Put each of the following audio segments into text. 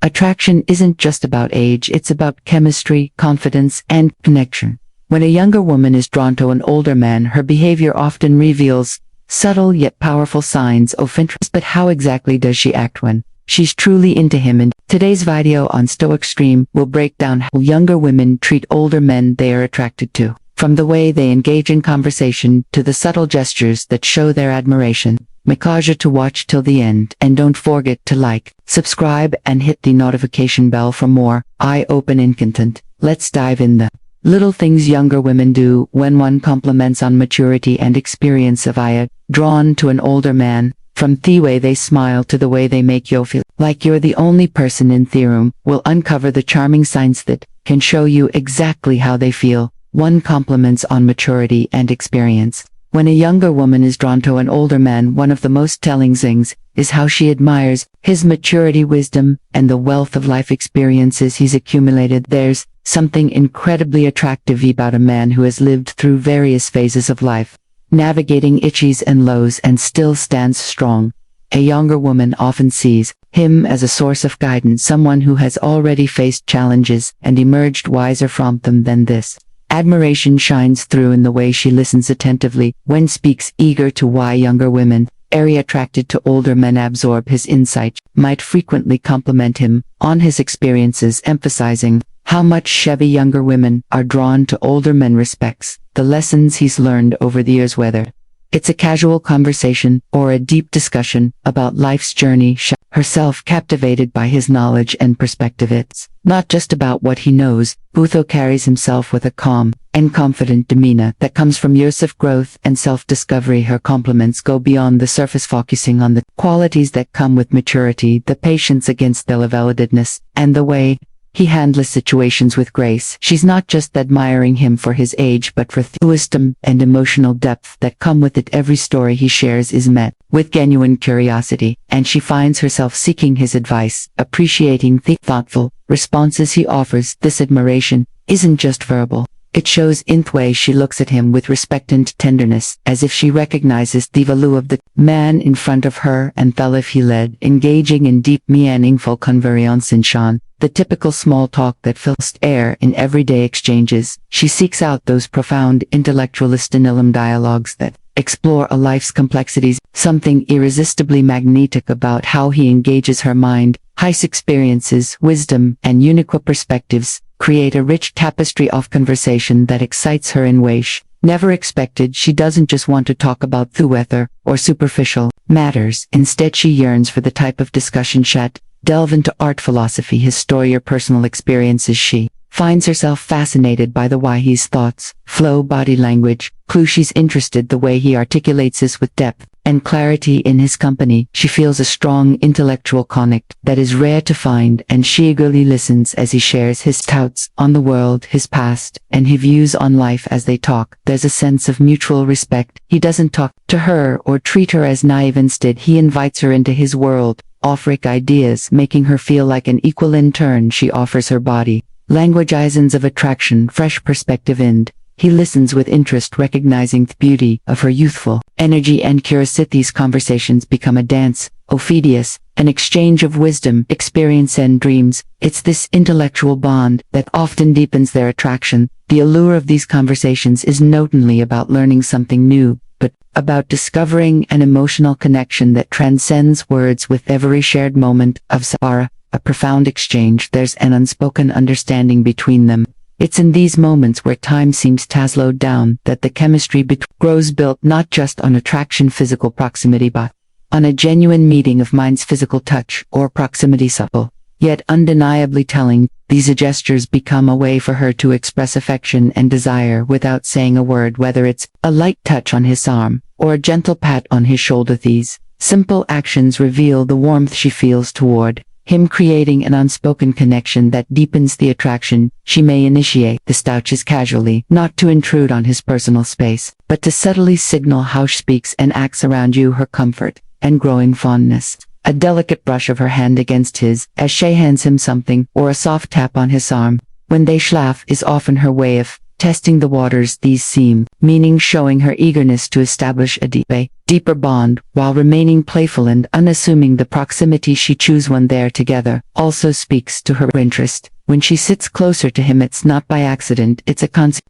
Attraction isn't just about age, it's about chemistry, confidence, and connection. When a younger woman is drawn to an older man, her behavior often reveals subtle yet powerful signs of interest. But how exactly does she act when she's truly into him? In today's video on Stoic Stream, we'll break down how younger women treat older men they are attracted to, from the way they engage in conversation to the subtle gestures that show their admiration. Make sure to watch till the end, and don't forget to like, subscribe, and hit the notification bell for more eye-opening content. Let's dive in. The little things younger women do when one compliments on maturity and experience of I drawn to an older man, from the way they smile to the way they make you feel like you're the only person in the room, will uncover the charming signs that can show you exactly how they feel. One compliments on maturity and experience. When a younger woman is drawn to an older man, one of the most telling things is how she admires his maturity, wisdom, and the wealth of life experiences he's accumulated. There's something incredibly attractive about a man who has lived through various phases of life, navigating highs and lows, and still stands strong. A younger woman often sees him as a source of guidance, someone who has already faced challenges and emerged wiser from them. Than this, admiration shines through in the way she listens attentively when speaks, eager to why younger women, very attracted to older men, absorb his insight, might frequently compliment him on his experiences, emphasizing how much Chevy younger women are drawn to older men respects the lessons he's learned over the years, whether it's a casual conversation or a deep discussion about life's journey. Herself captivated by his knowledge and perspective. It's not just about what he knows. Butho carries himself with a calm and confident demeanor that comes from years of growth and self-discovery. Her compliments go beyond the surface, focusing on the qualities that come with maturity, the patience against their levelheadedness, and the way he handles situations with grace. She's not just admiring him for his age, but for the wisdom and emotional depth that come with it. Every story he shares is met with genuine curiosity, and she finds herself seeking his advice, appreciating the thoughtful responses he offers. This admiration isn't just verbal. It shows in the way she looks at him with respect and tenderness, as if she recognizes the value of the man in front of her and felt if he led, engaging in deep, meaningful conversation, the typical small talk that fills air in everyday exchanges. She seeks out those profound intellectualist and dialogues that explore a life's complexities, something irresistibly magnetic about how he engages her mind. His experiences, wisdom, and unique perspectives create a rich tapestry of conversation that excites her in ways never expected. She doesn't just want to talk about the weather or superficial matters. Instead, she yearns for the type of discussion chat delve into art, philosophy, history, or personal experiences. She finds herself fascinated by the way his thoughts flow, body language, clue. She's interested the way he articulates this with depth and clarity. In his company, she feels a strong intellectual connect that is rare to find, and she eagerly listens as he shares his thoughts on the world, his past, and his views on life. As they talk, there's a sense of mutual respect. He doesn't talk to her or treat her as naive. Instead, he invites her into his world, offering ideas, making her feel like an equal. In turn, she offers her body language islands of attraction, fresh perspective, and he listens with interest, recognizing the beauty of her youthful energy and curiosity. These conversations become a dance, Ophidius, an exchange of wisdom, experience, and dreams. It's this intellectual bond that often deepens their attraction. The allure of these conversations is not only about learning something new, but about discovering an emotional connection that transcends words. With every shared moment of Sahara, a profound exchange, there's an unspoken understanding between them. It's in these moments where time seems to slow down that the chemistry grows, built not just on attraction, physical proximity, but on a genuine meeting of minds. Physical touch or proximity, subtle yet undeniably telling, these gestures become a way for her to express affection and desire without saying a word. Whether it's a light touch on his arm or a gentle pat on his shoulder, these simple actions reveal the warmth she feels toward him, creating an unspoken connection that deepens the attraction. She may initiate this touches casually, not to intrude on his personal space, but to subtly signal how she speaks and acts around you, her comfort and growing fondness. A delicate brush of her hand against his as she hands him something, or a soft tap on his arm when they laugh, is often her way of testing the waters these seem, meaning showing her eagerness to establish a deeper bond, while remaining playful and unassuming. The proximity she chooses when they're together also speaks to her interest. When she sits closer to him, it's not by accident, it's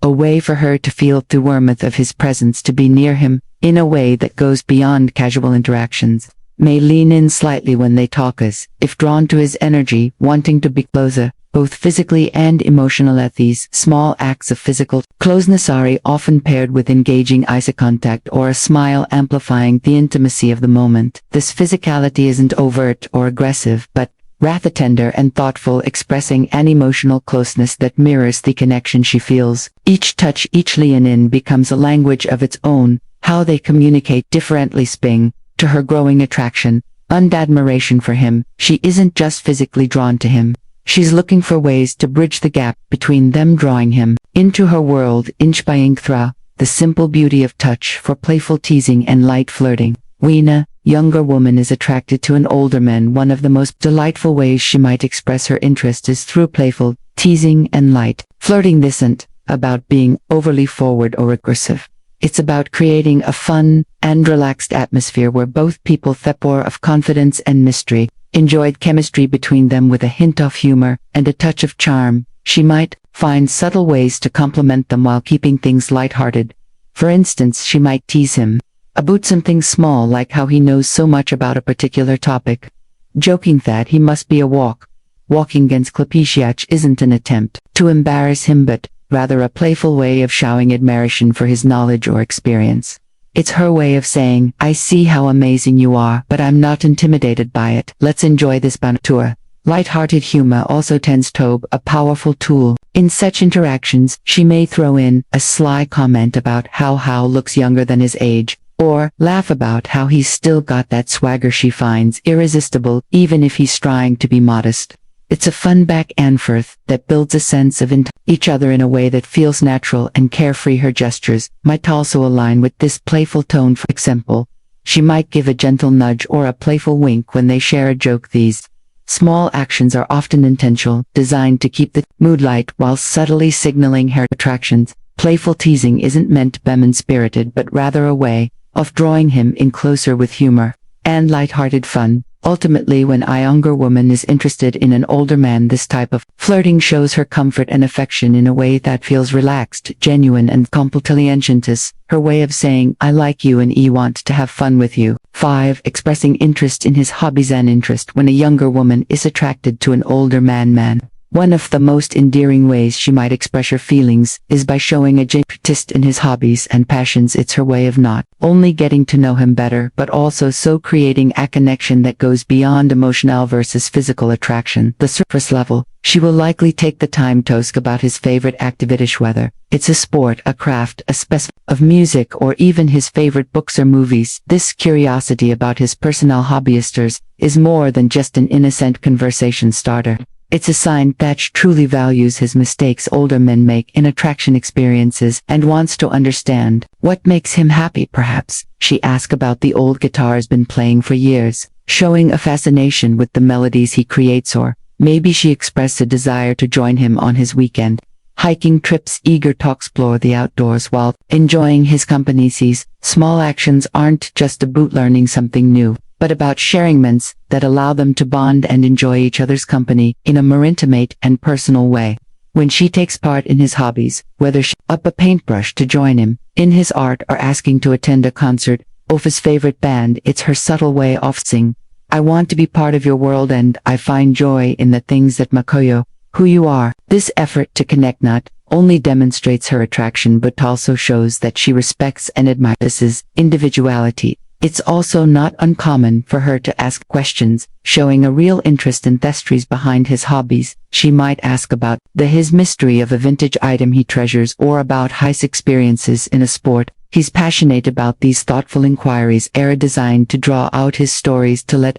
a way for her to feel the warmth of his presence, to be near him, in a way that goes beyond casual interactions. May lean in slightly when they talk, as if drawn to his energy, wanting to be closer, both physically and emotional. At these small acts of physical closeness are often paired with engaging eye contact or a smile, amplifying the intimacy of the moment. This physicality isn't overt or aggressive, but rather tender and thoughtful, expressing an emotional closeness that mirrors the connection she feels. Each touch, each lean in becomes a language of its own, how they communicate differently speaking to her growing attraction and admiration for him. She isn't just physically drawn to him. She's looking for ways to bridge the gap between them, drawing him into her world inch by inch through the simple beauty of touch, for playful teasing and light flirting. Weena, younger woman, is attracted to an older man. One of the most delightful ways she might express her interest is through playful teasing and light flirting. This isn't about being overly forward or aggressive. It's about creating a fun and relaxed atmosphere where both people feel of confidence and mystery. Enjoyed chemistry between them with a hint of humor and a touch of charm. She might find subtle ways to compliment them while keeping things lighthearted. For instance, she might tease him about something small, like how he knows so much about a particular topic, joking that he must be walking against cliché. Isn't an attempt to embarrass him, but rather a playful way of showing admiration for his knowledge or experience. It's her way of saying, I see how amazing you are, but I'm not intimidated by it. Let's enjoy this banter. Light-hearted humor also tends to be a powerful tool. In such interactions, she may throw in a sly comment about how Hao looks younger than his age, or laugh about how he's still got that swagger she finds irresistible, even if he's trying to be modest. It's a fun back and forth that builds a sense of each other in a way that feels natural and carefree. Her gestures might also align with this playful tone. For example, she might give a gentle nudge or a playful wink when they share a joke. These small actions are often intentional, designed to keep the mood light while subtly signaling her attractions. Playful teasing isn't meant to be mean-spirited, but rather a way of drawing him in closer with humor and light-hearted fun. Ultimately, when a younger woman is interested in an older man, this type of flirting shows her comfort and affection in a way that feels relaxed, genuine, and completely enchanted. Her way of saying, I like you and I want to have fun with you. 5. Expressing interest in his hobbies and interest. When a younger woman is attracted to an older man, one of the most endearing ways she might express her feelings is by showing a genuine interest in his hobbies and passions. It's her way of not only getting to know him better, but also creating a connection that goes beyond emotional versus physical attraction. The surface level, she will likely take the time to ask about his favorite activities, whether it's a sport, a craft, a specific of music, or even his favorite books or movies. This curiosity about his personal hobbyisters is more than just an innocent conversation starter. It's a sign that she truly values his mistakes older men make in attraction experiences and wants to understand what makes him happy. Perhaps she asks about the old guitars been playing for years, showing a fascination with the melodies he creates, or maybe she expressed a desire to join him on his weekend hiking trips, eager to explore the outdoors while enjoying his company. These small actions aren't just about learning something new, but about sharing moments that allow them to bond and enjoy each other's company in a more intimate and personal way. When she takes part in his hobbies, whether she's up a paintbrush to join him in his art or asking to attend a concert of his favorite band, it's her subtle way of saying, I want to be part of your world and I find joy in the things that make you who you are. This effort to connect not only demonstrates her attraction but also shows that she respects and admires his individuality. It's also not uncommon for her to ask questions, showing a real interest in the histories behind his hobbies. She might ask about his mystery of a vintage item he treasures, or about his experiences in a sport he's passionate about. These thoughtful inquiries are designed to draw out his stories, to let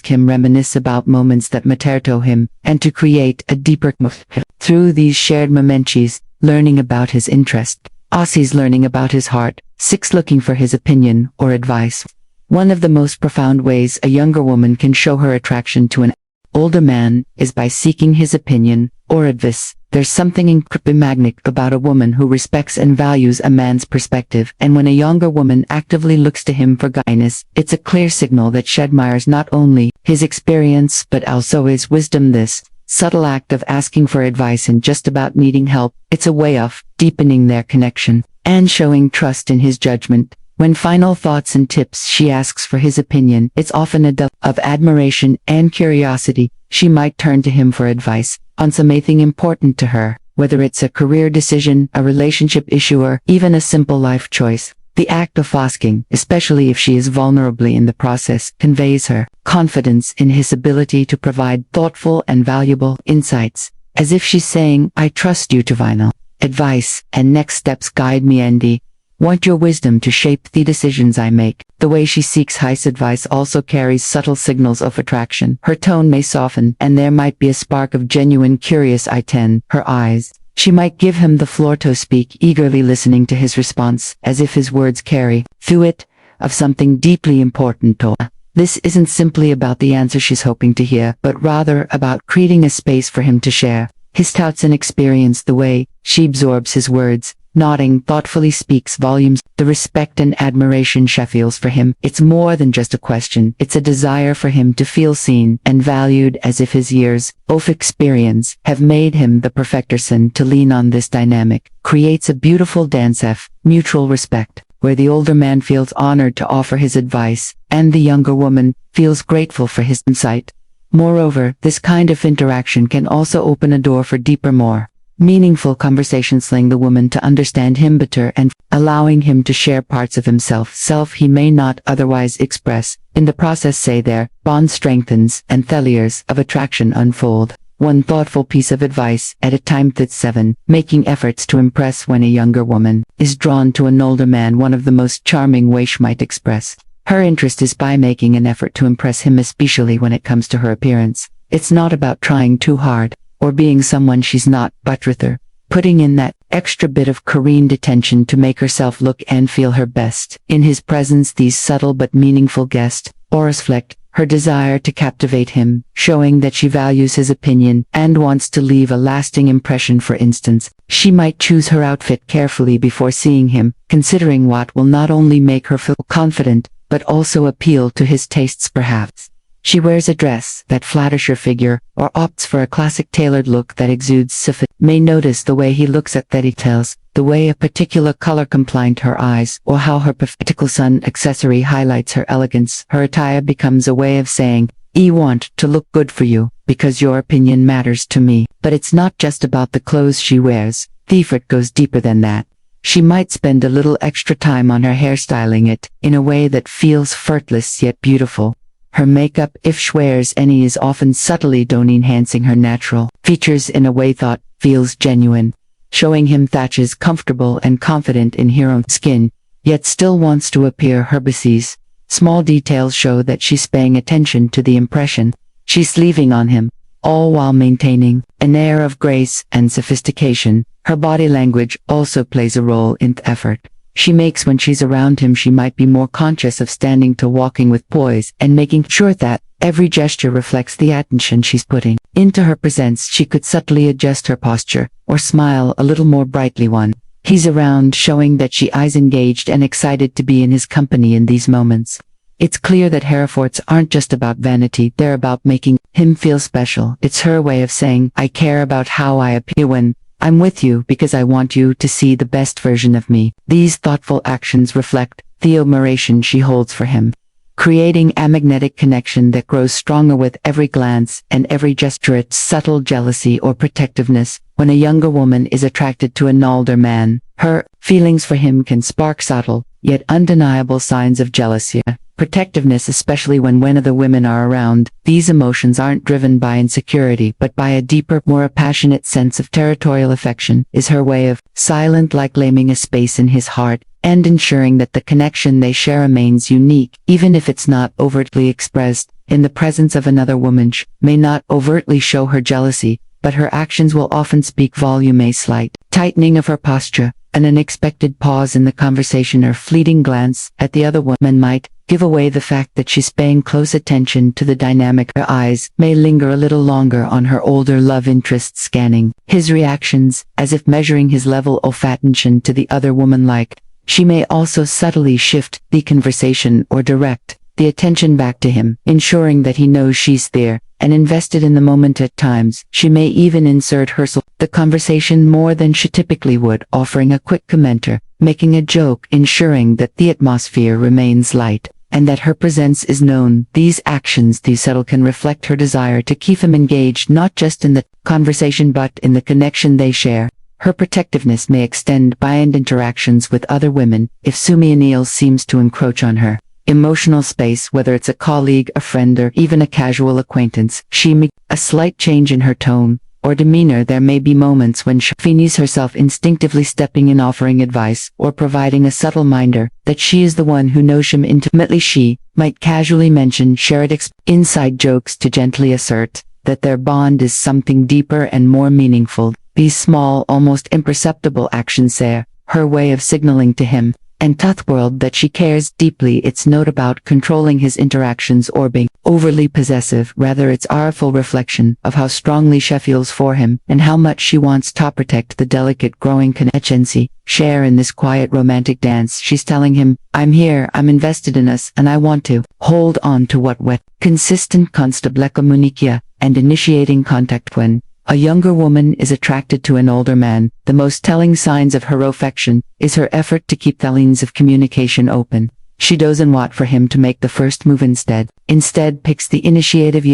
him reminisce about moments that matter to him, and to create a deeper connection. Through these shared moments, learning about his interest, Aussie's learning about his heart. 6. Looking for his opinion or advice. One of the most profound ways a younger woman can show her attraction to an older man is by seeking his opinion or advice. There's something incredibly magnetic about a woman who respects and values a man's perspective, and when a younger woman actively looks to him for guidance, it's a clear signal that she admires not only his experience but also his wisdom. This subtle act of asking for advice and just about needing help, it's a way of deepening their connection and showing trust in his judgment. When final thoughts and tips she asks for his opinion, it's often a dove of admiration and curiosity. She might turn to him for advice on something important to her, whether it's a career decision, a relationship issue, or even a simple life choice. The act of asking, especially if she is vulnerably in the process, conveys her confidence in his ability to provide thoughtful and valuable insights, as if she's saying, I trust you to final advice and next steps guide me and want your wisdom to shape the decisions I make. The way she seeks his advice also carries subtle signals of attraction. Her tone may soften, and there might be a spark of genuine curiosity in her eyes. She might give him the floor to speak, eagerly listening to his response, as if his words carry, through it, of something deeply important to her. This isn't simply about the answer she's hoping to hear, but rather about creating a space for him to share his thoughts and experience. The way she absorbs his words, nodding thoughtfully, speaks volumes. The respect and admiration she feels for him, it's more than just a question, it's a desire for him to feel seen and valued, as if his years of experience have made him the perfect person to lean on. This dynamic creates a beautiful dance of mutual respect, where the older man feels honored to offer his advice, and the younger woman feels grateful for his insight. Moreover, this kind of interaction can also open a door for deeper, more meaningful conversations, allowing the woman to understand him better and allowing him to share parts of himself he may not otherwise express. In the process, their bond strengthens and layers of attraction unfold, one thoughtful piece of advice at a time. That's 7. Making efforts to impress. When a younger woman is drawn to an older man, one of the most charming ways she might express her interest is by making an effort to impress him, especially when it comes to her appearance. It's not about trying too hard or being someone she's not, but rather putting in that extra bit of careened attention to make herself look and feel her best. In his presence, these subtle but meaningful guests reflect her desire to captivate him, showing that she values his opinion and wants to leave a lasting impression. For instance, she might choose her outfit carefully before seeing him, considering what will not only make her feel confident, but also appeal to his tastes. Perhaps she wears a dress that flatters her figure, or opts for a classic tailored look that exudes sophistication. May notice the way he looks at the details, the way a particular color complies to her eyes, or how her particular sun accessory highlights her elegance. Her attire becomes a way of saying, I want to look good for you, because your opinion matters to me. But it's not just about the clothes she wears. The effort goes deeper than that. She might spend a little extra time on her hair, styling it in a way that feels effortless yet beautiful. Her makeup, if she wears any, is often subtly enhancing her natural features in a way that feels genuine, showing him that she's comfortable and confident in her own skin, yet still wants to appear herbaceous. Small details show that she's paying attention to the impression she's leaving on him, all while maintaining an air of grace and sophistication. Her body language also plays a role in the effort she makes when she's around him. She might be more conscious of standing to walking with poise and making sure that every gesture reflects the attention she's putting into her presence. She could subtly adjust her posture or smile a little more brightly when he's around, showing that she is engaged and excited to be in his company in these moments. It's clear that Herapforts aren't just about vanity, they're about making him feel special. It's her way of saying, I care about how I appear when I'm with you, because I want you to see the best version of me. These thoughtful actions reflect the admiration she holds for him, creating a magnetic connection that grows stronger with every glance and every gesture. It's subtle jealousy or protectiveness. When a younger woman is attracted to an older man, her feelings for him can spark subtle, yet undeniable signs of jealousy. Protectiveness, especially when other women are around. These emotions aren't driven by insecurity, but by a deeper, more passionate sense of territorial affection. Is her way of silently claiming a space in his heart and ensuring that the connection they share remains unique, even if it's not overtly expressed. In the presence of another woman, she may not overtly show her jealousy, but her actions will often speak volume. A slight tightening of her posture, an unexpected pause in the conversation, or fleeting glance at the other woman might give away the fact that she's paying close attention to the dynamic. Her eyes may linger a little longer on her older love interest, scanning his reactions, as if measuring his level of attention to the other woman. Like, she may also subtly shift the conversation or direct the attention back to him, ensuring that he knows she's there and invested in the moment. At times, she may even insert herself the conversation more than she typically would, offering a quick commenter, making a joke, ensuring that the atmosphere remains light and that her presence is known. These actions, these subtle, can reflect her desire to keep him engaged not just in the conversation but in the connection they share. Her protectiveness may extend beyond interactions with other women. If Sumianil seems to encroach on her emotional space, whether it's a colleague, a friend, or even a casual acquaintance, she may a slight change in her tone or demeanor. There may be moments when she finds herself instinctively stepping in, offering advice, or providing a subtle reminder that she is the one who knows him intimately. She might casually mention shared inside jokes to gently assert that their bond is something deeper and more meaningful. These small, almost imperceptible actions are her way of signaling to him and to the world that she cares deeply. It's not about controlling his interactions or being overly possessive. Rather, it's a powerful reflection of how strongly she feels for him and how much she wants to protect the delicate growing connection. Share in this quiet romantic dance. She's telling him, I'm here, I'm invested in us, and I want to hold on to what wet, consistent, constable communication, and initiating contact. When a younger woman is attracted to an older man, the most telling signs of her affection is her effort to keep the lines of communication open. She doesn't want for him to make the first move, instead picks the initiative,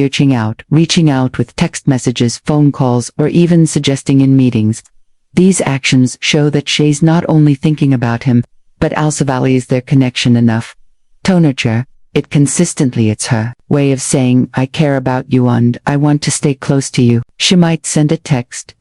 reaching out with text messages, phone calls, or even suggesting in meetings. These actions show that she's not only thinking about him, but also values their connection enough to nurture it consistently. It's her way of saying, I care about you and I want to stay close to you. She might send a text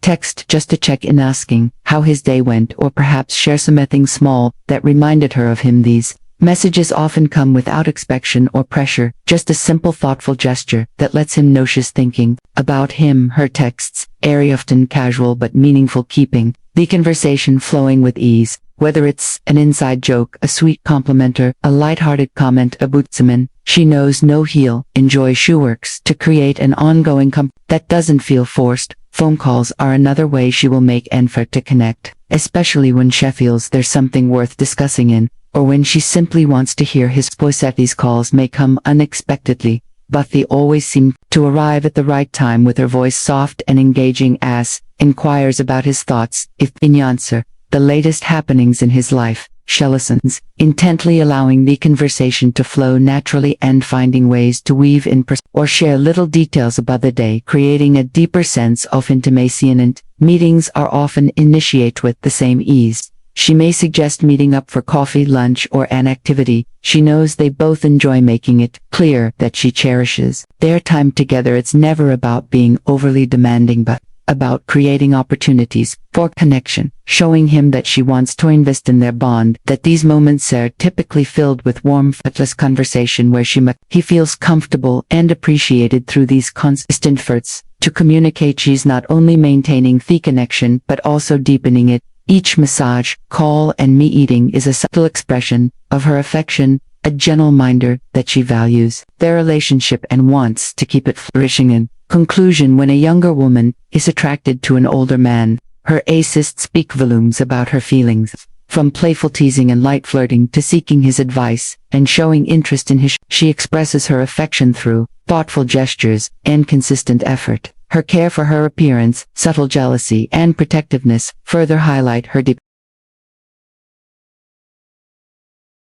just to check in, asking how his day went, or perhaps share something small that reminded her of him. These messages often come without expectation or pressure, just a simple, thoughtful gesture that lets him know she's thinking about him. Her texts are often casual but meaningful, keeping the conversation flowing with ease. Whether it's an inside joke, a sweet compliment, or a light-hearted comment about someone she knows, enjoy. She works to create an ongoing that doesn't feel forced. Phone calls are another way she will make effort to connect, especially when she feels there's something worth discussing or when she simply wants to hear his voice. These calls may come unexpectedly, but they always seem to arrive at the right time, with her voice soft and engaging as inquires about his thoughts, if in answer the latest happenings in his life. She listens intently, allowing the conversation to flow naturally and finding ways to weave in or share little details about the day, creating a deeper sense of intimacy. And meetings are often initiated with the same ease. She may suggest meeting up for coffee, lunch, or an activity she knows they both enjoy, making it clear that she cherishes their time together. It's never about being overly demanding, but about creating opportunities for connection, showing him that she wants to invest in their bond, that these moments are typically filled with warm, effortless conversation where he feels comfortable and appreciated. Through these consistent efforts to communicate, she's not only maintaining the connection but also deepening it. Each massage, call, and meeting is a subtle expression of her affection, a gentle reminder that she values their relationship and wants to keep it flourishing. In conclusion, when a younger woman is attracted to an older man, her actions speak volumes about her feelings. From playful teasing and light flirting to seeking his advice and showing interest in his, she expresses her affection through thoughtful gestures and consistent effort. Her care for her appearance, subtle jealousy, and protectiveness further highlight her deep